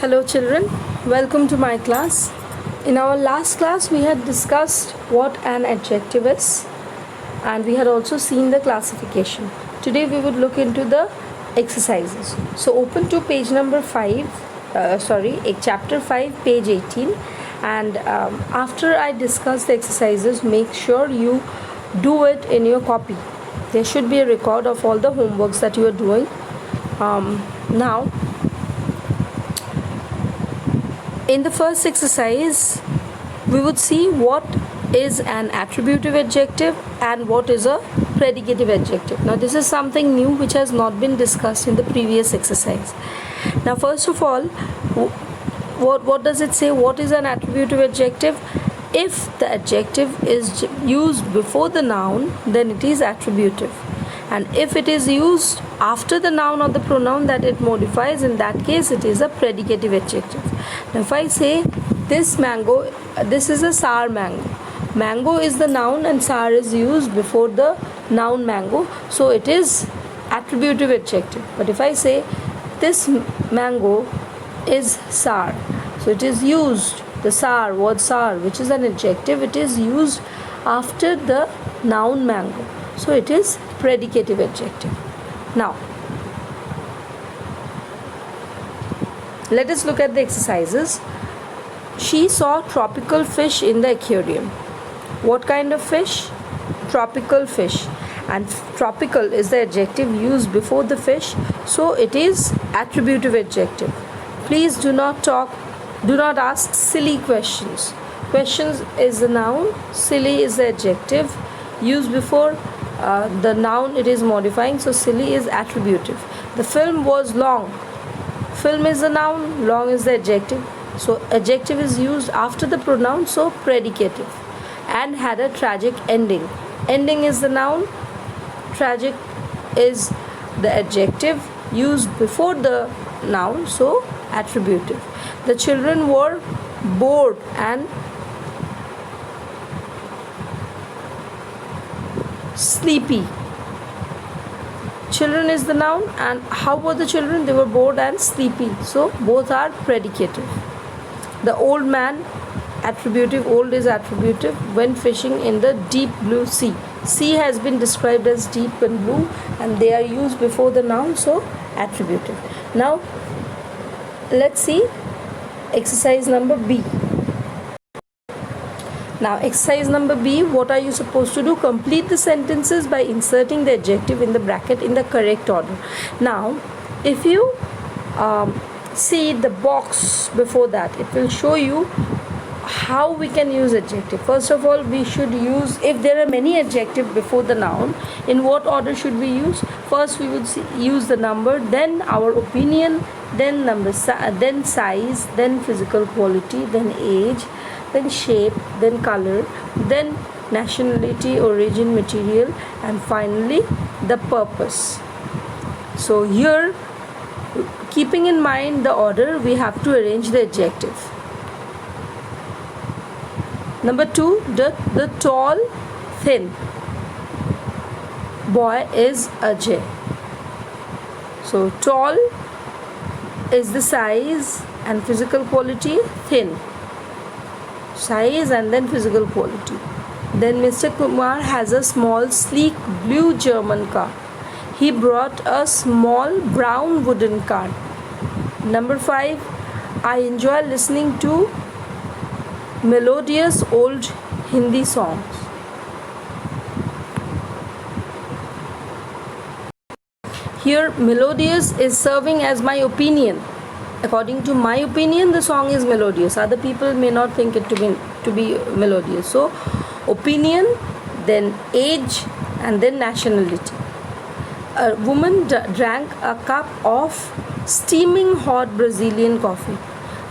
Hello children, welcome to my class. In our last class we had discussed what an adjective is and we had also seen the classification. Today we would look into the exercises. So open to page number 5, chapter 5, page 18, and after I discuss the exercises, make sure you do it in your copy. There should be a record of all the homeworks that you are doing. Now in the first exercise, we would see what is an attributive adjective and what is a predicative adjective. Now, this is something new which has not been discussed in the previous exercise. Now, first of all, what does it say? What is an attributive adjective? If the adjective is used before the noun, then it is attributive. And if it is used after the noun or the pronoun that it modifies, in that case it is a predicative adjective. Now if I say this mango, this is a sour mango. Mango is the noun and sour is used before the noun mango, so it is attributive adjective. But if I say this mango is sour, so it is used, the sour, word sour, which is an adjective, it is used after the noun mango, so it is predicative adjective. Now let us look at the exercises. She saw tropical fish in the aquarium. What kind of fish? Tropical fish. And tropical is the adjective used before the fish, so it is attributive adjective. Please do not ask silly questions. Questions is the noun, silly is the adjective used before the noun it is modifying, so silly is attributive. The film was long. Film is the noun, long is the adjective, so adjective is used after the pronoun, so predicative. And had a tragic ending. Ending is the noun, tragic is the adjective used before the noun, so attributive. The children were bored and sleepy. Children is the noun, and how about the children? They were bored and sleepy, so both are predicative. The old man, attributive, old is attributive, went fishing in the deep blue sea. Sea has been described as deep and blue and they are used before the noun, so attributive. Now let's see exercise number B. Now exercise number B, what are you supposed to do? Complete the sentences by inserting the adjective in the bracket in the correct order. Now if you see the box before that, it will show you how we can use adjective. First of all, we should use, if there are many adjectives before the noun, in what order should we use? First we would use the number, then our opinion, then then size, then physical quality, then age, then shape, then color, then nationality, origin, material, and finally the purpose. So here, keeping in mind the order, we have to arrange the adjective. Number 2, the tall, thin boy is Ajay. So tall is the size and physical quality, thin. Size and then physical quality. Then Mr. Kumar has a small, sleek blue German car. He brought a small brown wooden car. Number 5, I enjoy listening to melodious old Hindi songs. Here melodious is serving as my opinion. According to my opinion, the song is melodious. Other people may not think it to be melodious. So opinion, then age, and then nationality. A woman drank a cup of steaming hot Brazilian coffee.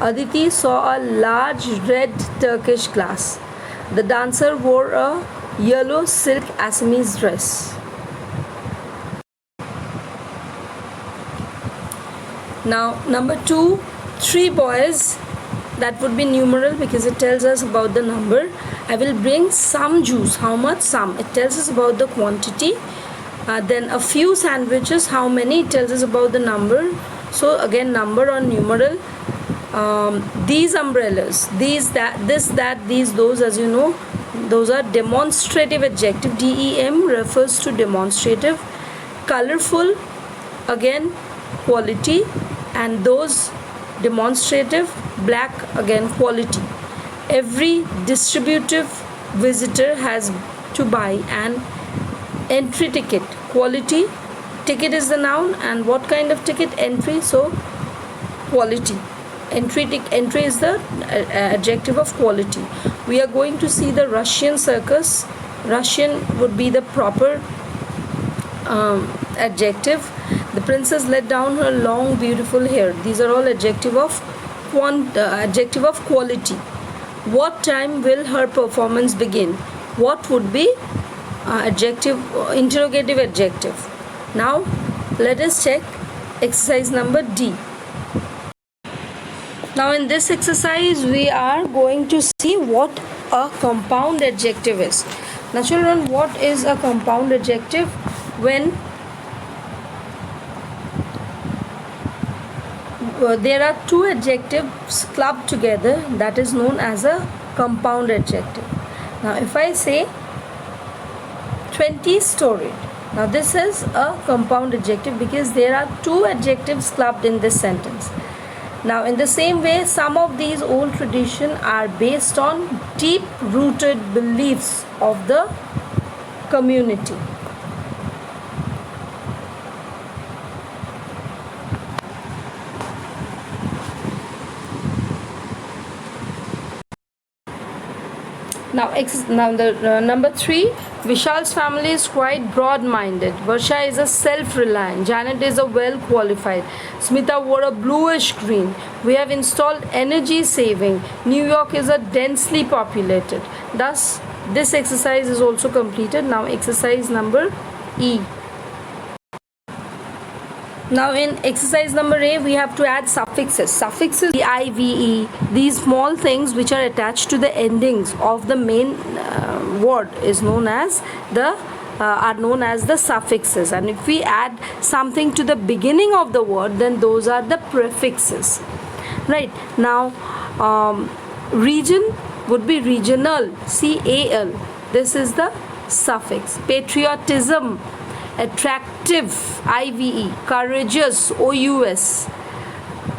Aditi saw a large red Turkish glass. The dancer wore a yellow silk Assamese dress. Now number 2, 3 boys, that would be numeral because it tells us about the number. I will bring some juice. How much? Some. It tells us about the quantity. Then a few sandwiches. How many? It tells us about the number. So again, number or numeral. These umbrellas, these, that, this, that, these, those, as you know, those are demonstrative adjective. DEM refers to demonstrative. Colorful, again, quality, and those, demonstrative. Black, again, quality. Every distributive visitor has to buy an entry ticket. Quality. Ticket is the noun, and what kind of ticket? Entry. So quality. Entry is the adjective of quality. We are going to see the Russian circus. Russian would be the proper adjective. The princess let down her long beautiful hair. These are all adjective of quality. What time will her performance begin? What would be interrogative adjective. Now let us check exercise number D. Now in this exercise we are going to see what a compound adjective is. Now children, what is a compound adjective? When there are two adjectives clubbed together, that is known as a compound adjective. Now if I say 20-storied, now this is a compound adjective because there are two adjectives clubbed in this sentence. Now in the same way, some of these old traditions are based on deep-rooted beliefs of the community. Now the number 3, Vishal's family is quite broad-minded. Varsha is a self-reliant. Janet is a well-qualified. Smita wore a bluish green. We have installed energy saving. New York is a densely populated. Thus, this exercise is also completed. Now exercise number E. Now in exercise number A, we have to add suffixes. Suffixes, the IVE, these small things which are attached to the endings of the main word is known as the suffixes. And if we add something to the beginning of the word, then those are the prefixes. Right. Now region would be regional, CAL. This is the suffix. Patriotism, attractive, IVE, courageous, OUS,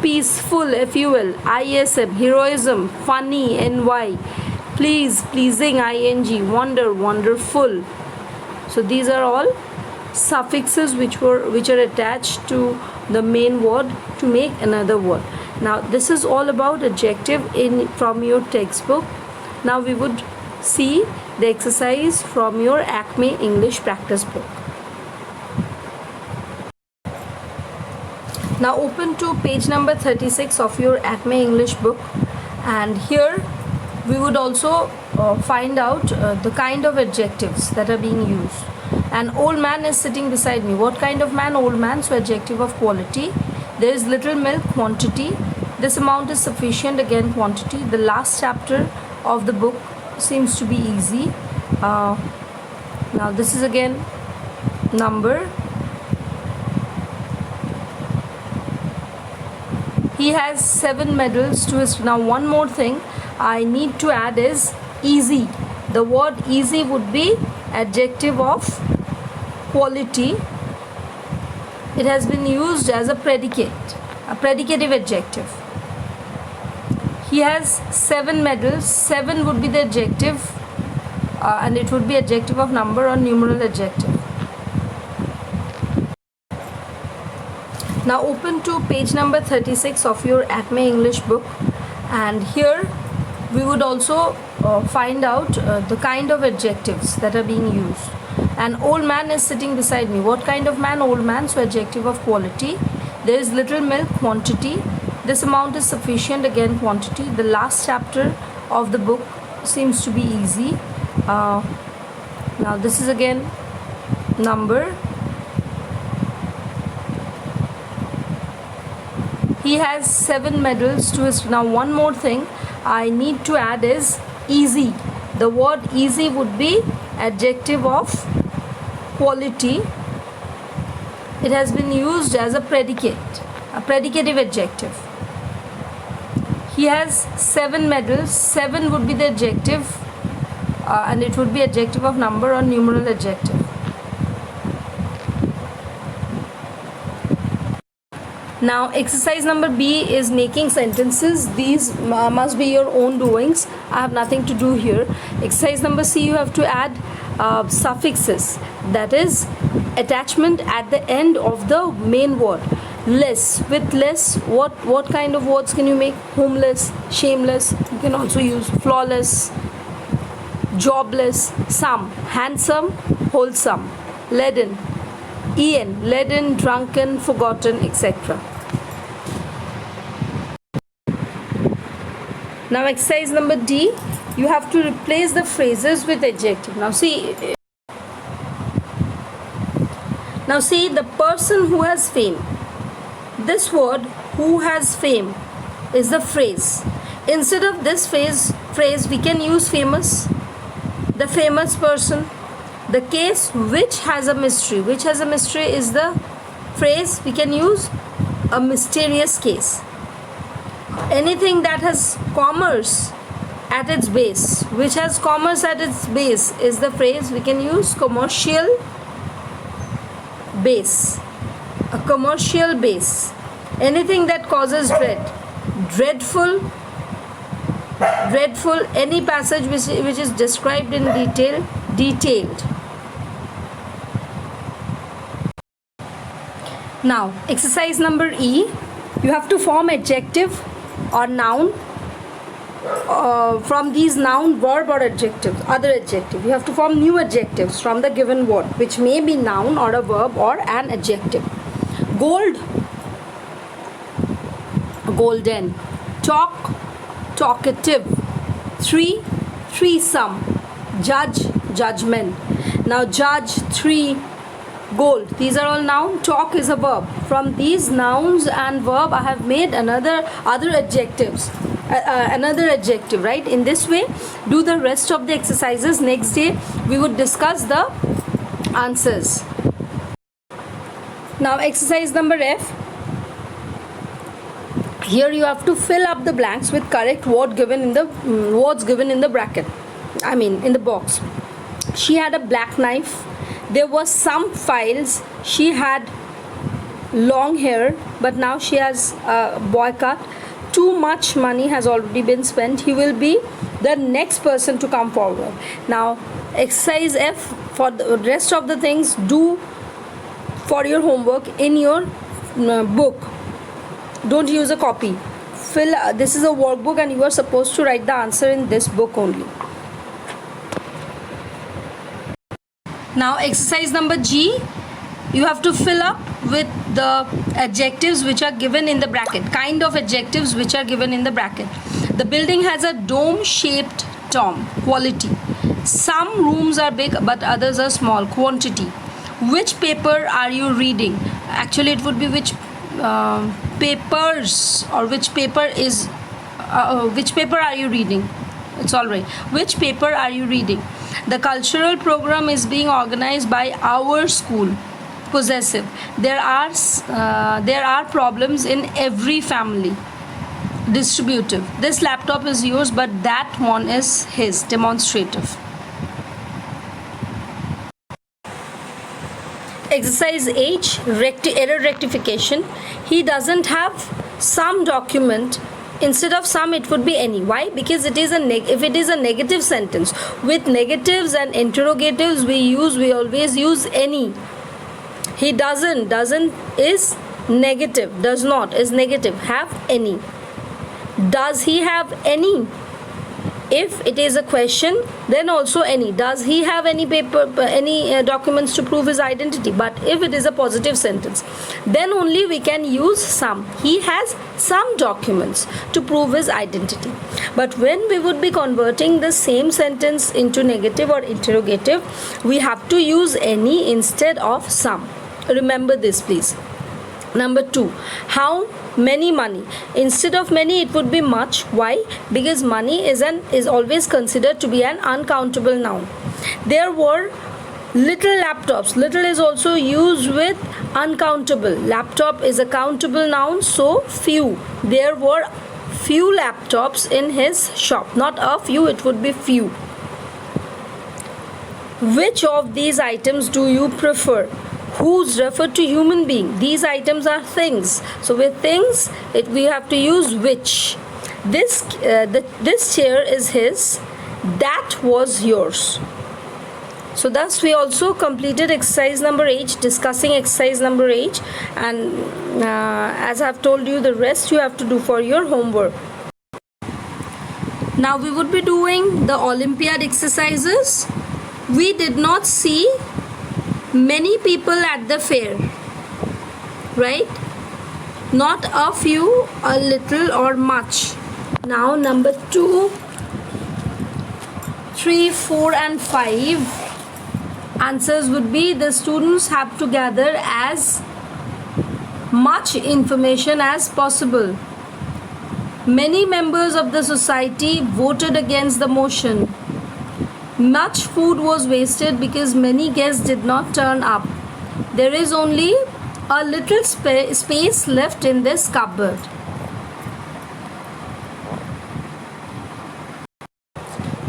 peaceful, FUL, ISM, heroism, funny, NY, please, pleasing, ING, wonder, wonderful. So these are all suffixes which are attached to the main word to make another word. Now this is all about adjective from your textbook. Now we would see the exercise from your Acme English practice book. Now open to page number 36 of your Acme English book, and here we would also find out the kind of adjectives that are being used. An old man is sitting beside me. What kind of man? Old man. So adjective of quality. There is little milk, quantity. This amount is sufficient, again quantity. The last chapter of the book seems to be easy. Now this is again number. He has 7 medals to his. Now one more thing I need to add is easy. The word easy would be adjective of quality. It has been used as a predicate, a predicative adjective. He has 7 medals. 7 would be the adjective, and it would be adjective of number or numeral adjective. Now open to page number 36 of your Acme English book, and here we would also find out the kind of adjectives that are being used. An old man is sitting beside me. What kind of man? Old man. So adjective of quality. There is little milk, quantity. This amount is sufficient, again quantity. The last chapter of the book seems to be easy. Now this is again number. He has 7 medals to his. Now one more thing I need to add is easy. The word easy would be adjective of quality. It has been used as a predicate, A predicative adjective. He has 7 medals. 7 would be the adjective, and it would be adjective of number or numeral adjective. Now exercise number B is making sentences. These must be your own doings. I have nothing to do here. Exercise number C, you have to add suffixes, that is attachment at the end of the main word. Less, with less, what kind of words can you make? Homeless, shameless, you can also use flawless, jobless, some, handsome, wholesome, leaden, leaden, drunken, forgotten, etc. Now exercise number D, you have to replace the phrases with adjective. Now see the person who has fame. This word who has fame is the phrase. Instead of this phrase we can use famous, the famous person. The case which has a mystery. Which has a mystery is the phrase. We can use a mysterious case. Anything that has commerce at its base. Which has commerce at its base is the phrase. We can use commercial base. A commercial base. Anything that causes dread. Dreadful. Any passage which is described in detail. Detailed. Now exercise number E, you have to form adjective or noun from these noun, verb or adjectives, other adjective. You have to form new adjectives from the given word, which may be noun or a verb or an adjective. Gold, golden. Talk, talkative. Three, threesome. Judge, judgment. Now judge, three, gold, these are all noun. Talk is a verb. From these nouns and verb I have made other adjectives, another adjective, right? In this way do the rest of the exercises. Next day we would discuss the answers. Now exercise number F, here you have to fill up the blanks with correct words given in the bracket, I mean in the box. She had a black knife. There were some files. She had long hair, but now she has a boy cut. Too much money has already been spent. He will be the next person to come forward. Now exercise F, for the rest of the things do for your homework in your book. Don't use a copy. This is a workbook and you are supposed to write the answer in this book only. Now exercise number G, you have to fill up with the adjectives which are given in the bracket, kind of adjectives which are given in the bracket. The building has a dome shaped dome. Quality. Some rooms are big but others are small. Quantity. Which paper are you reading? Actually it would be which papers, or which paper are you reading? It's all right. Which paper are you reading? The cultural program is being organized by our school. Possessive. There are problems in every family. Distributive. This laptop is yours but that one is his. Demonstrative. Exercise H, error rectification. He doesn't have some document. Instead of some it would be any. Why? Because it is if it is a negative sentence, with negatives and interrogatives we always use any. He doesn't is negative. Does not is negative. Have any. Does he have any? If it is a question, then also any. Does he have any documents to prove his identity? But if it is a positive sentence, then only we can use some. He has some documents to prove his identity. But when we would be converting the same sentence into negative or interrogative, we have to use any instead of some. Remember this, please. Number 2, how many money? Instead of many it would be much. Why? Because money is always considered to be an uncountable noun. There were Little laptops. Little is also used with uncountable. Laptop is a countable noun, so few. There were few laptops in his shop. Not a few, it would be few. Which of these items do you prefer? Who's referred to human being. These items are things. So with things, we have to use which. This chair is his. That was yours. So thus we also completed exercise number 8, discussing exercise number 8, and as I have told you, the rest you have to do for your homework. Now we would be doing the Olympiad exercises. We did not see many people at the fair, right? Not a few, a little, or much. Now number 2, 3, 4 and 5 answers would be the students have to gather as much information as possible. Many members of the society voted against the motion. Much food was wasted because many guests did not turn up. There is only a little space left in this cupboard.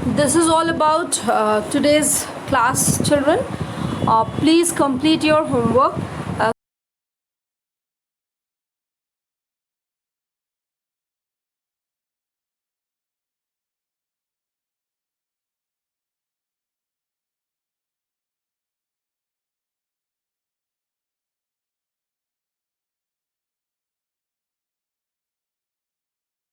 This is all about today's class, children. Please complete your homework.